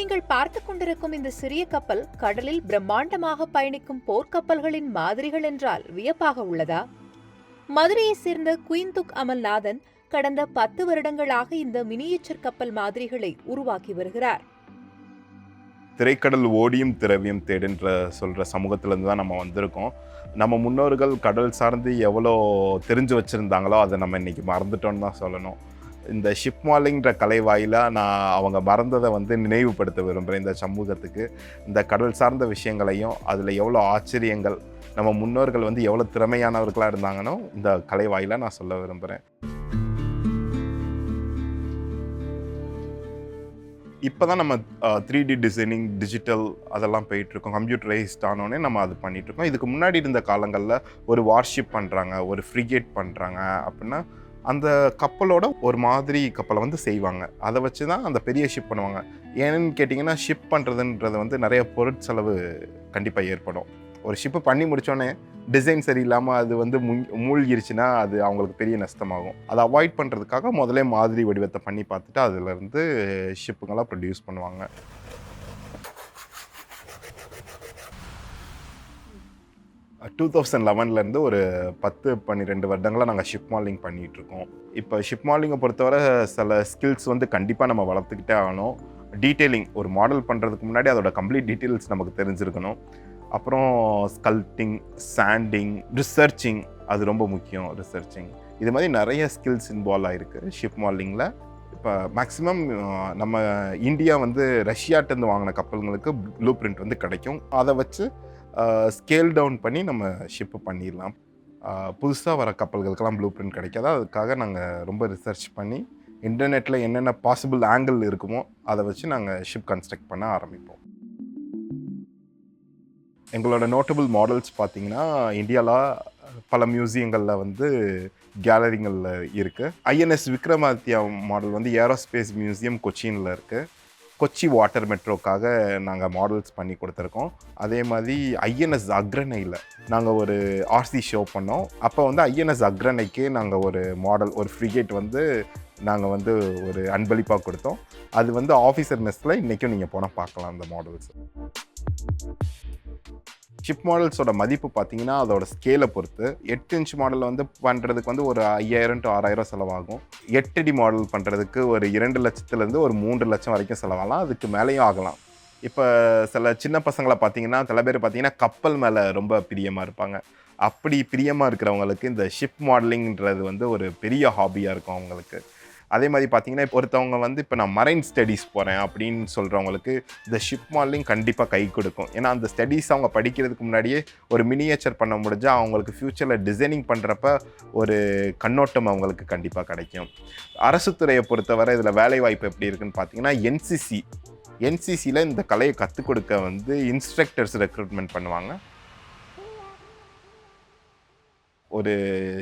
நீங்கள் பார்த்து கொண்டிருக்கும் இந்த சிறிய கப்பல் கடலில் பிரம்மாண்டமாக பயணிக்கும் போர்க்கப்பல்களின் மாதிரிகள் என்றால் வியப்பாக உள்ளதா? மதுரையை சேர்ந்த குயின்துக் அமல்நாதன் கடந்த 10 வருடங்களாக இந்த மினியேச்சர் கப்பல் மாதிரிகளை உருவாக்கி வருகிறார். திரைக்கடல் ஓடியும் திரவியம் தேடுன்ற சொல்கிற சமூகத்திலேருந்து தான் நம்ம வந்திருக்கோம். நம்ம முன்னோர்கள் கடல் சார்ந்து எவ்வளோ தெரிஞ்சு வச்சுருந்தாங்களோ அதை நம்ம இன்றைக்கி மறந்துட்டோன்னு தான் சொல்லணும். இந்த ஷிப் மாலிங்கிற கலை வாயிலாக நான் அவங்க மறந்ததை நினைவுபடுத்த விரும்புகிறேன் இந்த சமூகத்துக்கு. இந்த கடல் சார்ந்த விஷயங்களையும் அதில் எவ்வளோ ஆச்சரியங்கள் நம்ம முன்னோர்கள் எவ்வளோ திறமையானவர்களாக இருந்தாங்கன்னு இந்த கலை வாயிலாக நான் சொல்ல விரும்புகிறேன். இப்போ தான் நம்ம 3D டிசைனிங், டிஜிட்டல் அதெல்லாம் போயிட்டுருக்கோம். கம்ப்யூட்டரைஸ்ட் ஆனோடனே நம்ம அது பண்ணிகிட்ருக்கோம். இதுக்கு முன்னாடி இருந்த காலங்களில் ஒரு வார்ஷிப் பண்ணுறாங்க, ஒரு ஃப்ரிகேட் பண்ணுறாங்க அப்படின்னா அந்த கப்பலோட ஒரு மாதிரி கப்பலை செய்வாங்க. அதை வச்சு தான் அந்த பெரிய ஷிப் பண்ணுவாங்க. ஏன்னு கேட்டிங்கன்னா ஷிப் பண்ணுறதுன்றது நிறைய பொருட்செலவு கண்டிப்பாக ஏற்படும். ஒரு ஷிப்பு பண்ணி முடித்தோடனே டிசைன் சரியில்லாமல் அது மூழ்கிருச்சுன்னா அது அவங்களுக்கு பெரிய நஷ்டமாகும். அதை அவாய்ட் பண்ணுறதுக்காக முதலே மாதிரி வடிவத்தை பண்ணி பார்த்துட்டு அதிலேருந்து ஷிப்புங்கெல்லாம் ப்ரொடியூஸ் பண்ணுவாங்க. டூ 2011 ஒரு 10-12 வருடங்களாக நாங்கள் ஷிப் மாலிங் பண்ணிகிட்ருக்கோம். இப்போ ஷிப் மாலிங்கை பொறுத்தவரை சில ஸ்கில்ஸ் கண்டிப்பாக நம்ம வளர்த்துக்கிட்டே ஆகணும். டீட்டெயிலிங், ஒரு மாடல் பண்ணுறதுக்கு முன்னாடி அதோட கம்ப்ளீட் டீட்டெயில்ஸ் நமக்கு தெரிஞ்சிருக்கணும். அப்புறம் ஸ்கல்ப்டிங், சாண்டிங், ரிசர்ச்சிங், அது ரொம்ப முக்கியம். ரிசர்ச்சிங் இது மாதிரி நிறைய ஸ்கில்ஸ் இன்வால்வ் ஆகிருக்கு ஷிப் மாடலிங்கில். இப்போ மேக்ஸிமம் நம்ம இந்தியா ரஷ்யாட்டேருந்து வாங்கின கப்பல்களுக்கு ப்ளூ பிரிண்ட் கிடைக்கும். அதை வச்சு ஸ்கேல் டவுன் பண்ணி நம்ம ஷிப்பு பண்ணிடலாம். புதுசாக வர கப்பல்களுக்கெல்லாம் ப்ளூ பிரிண்ட் கிடைக்காது. அதுக்காக நாங்கள் ரொம்ப ரிசர்ச் பண்ணி இன்டர்நெட்டில் என்னென்ன பாசிபிள் ஆங்கிள் இருக்குமோ அதை வச்சு நாங்கள் ஷிப் கன்ஸ்ட்ரக்ட் பண்ண ஆரம்பிப்போம். எங்களோட நோட்டபிள் மாடல்ஸ் பார்த்திங்கன்னா இந்தியாவில் பல மியூசியங்களில் கேலரிங்களில் இருக்குது. INS Vikramaditya model aerospace museum கொச்சினில் இருக்குது. கொச்சி வாட்டர் மெட்ரோக்காக நாங்கள் மாடல்ஸ் பண்ணி கொடுத்துருக்கோம். அதே மாதிரி ஐஎன்எஸ் அக்ரனையில் நாங்கள் ஒரு ஆர்சி ஷோ பண்ணோம். அப்போ ஐஎன்எஸ் அக்ரனைக்கே நாங்கள் ஒரு மாடல், ஒரு ஃப்ரிகேட் நாங்கள் ஒரு அன்பளிப்பாக கொடுத்தோம். அது ஆஃபீஸர் மெஸ்ஸில் இன்றைக்கும் நீங்கள் போனால் பார்க்கலாம் அந்த மாடல்ஸ். ஷிப் மாடல்ஸோட மதிப்பு பார்த்தீங்கன்னா அதோட ஸ்கேலை பொறுத்து 8 இன்ச் மாடல் பண்ணுறதுக்கு ஒரு 5000 to 6000 செலவாகும். 8 அடி மாடல் பண்ணுறதுக்கு ஒரு 2 லட்சத்துலேருந்து ஒரு 3 லட்சம் வரைக்கும் செலவாகலாம். அதுக்கு மேலேயும் ஆகலாம். இப்போ சில சின்ன பசங்களை பார்த்தீங்கன்னா சில பேர் பார்த்தீங்கன்னா கப்பல் மேலே ரொம்ப பிரியமாக இருப்பாங்க. அப்படி பிரியமாக இருக்கிறவங்களுக்கு இந்த ஷிப் மாடலிங்கிறது ஒரு பெரிய ஹாபியாக இருக்கும் அவங்களுக்கு. அதே மாதிரி பார்த்தீங்கன்னா ஒருத்தவங்க இப்போ நான் மரைன் ஸ்டடீஸ் போகிறேன் அப்படின்னு சொல்கிறவங்களுக்கு இந்த ஷிப் மாடலிங் கண்டிப்பாக கை கொடுக்கும். ஏன்னா அந்த ஸ்டடீஸ் அவங்க படிக்கிறதுக்கு முன்னாடியே ஒரு மினியேச்சர் பண்ண முடிஞ்சால் அவங்களுக்கு ஃப்யூச்சரில் டிசைனிங் பண்ணுறப்ப ஒரு கண்ணோட்டம் அவங்களுக்கு கண்டிப்பாக கிடைக்கும். அரசு துறையை பொறுத்தவரை இதில் வேலை வாய்ப்பு எப்படி இருக்குன்னு பார்த்தீங்கன்னா என்சிசியில் இந்த கலையை கற்றுக் கொடுக்க இன்ஸ்ட்ரக்டர்ஸ் ரெக்ரூட்மெண்ட் பண்ணுவாங்க. ஒரு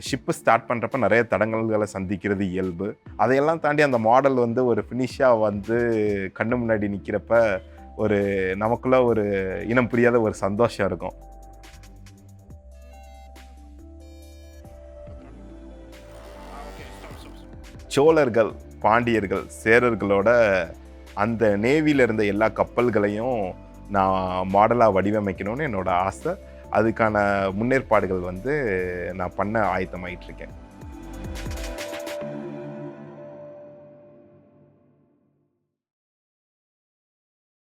ஷிப்பு ஸ்டார்ட் பண்ணுறப்ப நிறைய தடங்கல்களை சந்திக்கிறது இயல்பு. அதையெல்லாம் தாண்டி அந்த மாடல் ஒரு ஃபினிஷாக கண்ணு முன்னாடி நிற்கிறப்ப ஒரு நமக்குள்ள ஒரு இனம் புரியாத ஒரு சந்தோஷம் இருக்கும். சோழர்கள், பாண்டியர்கள், சேரர்களோட அந்த நேவியில் இருந்த எல்லா கப்பல்களையும் நான் மாடலாக வடிவமைக்கணும்னு என்னோட ஆசை. அதுக்கான முன்னேற்பாடுகள் நான் பண்ண ஆயத்தமாயிட்டிருக்கேன்.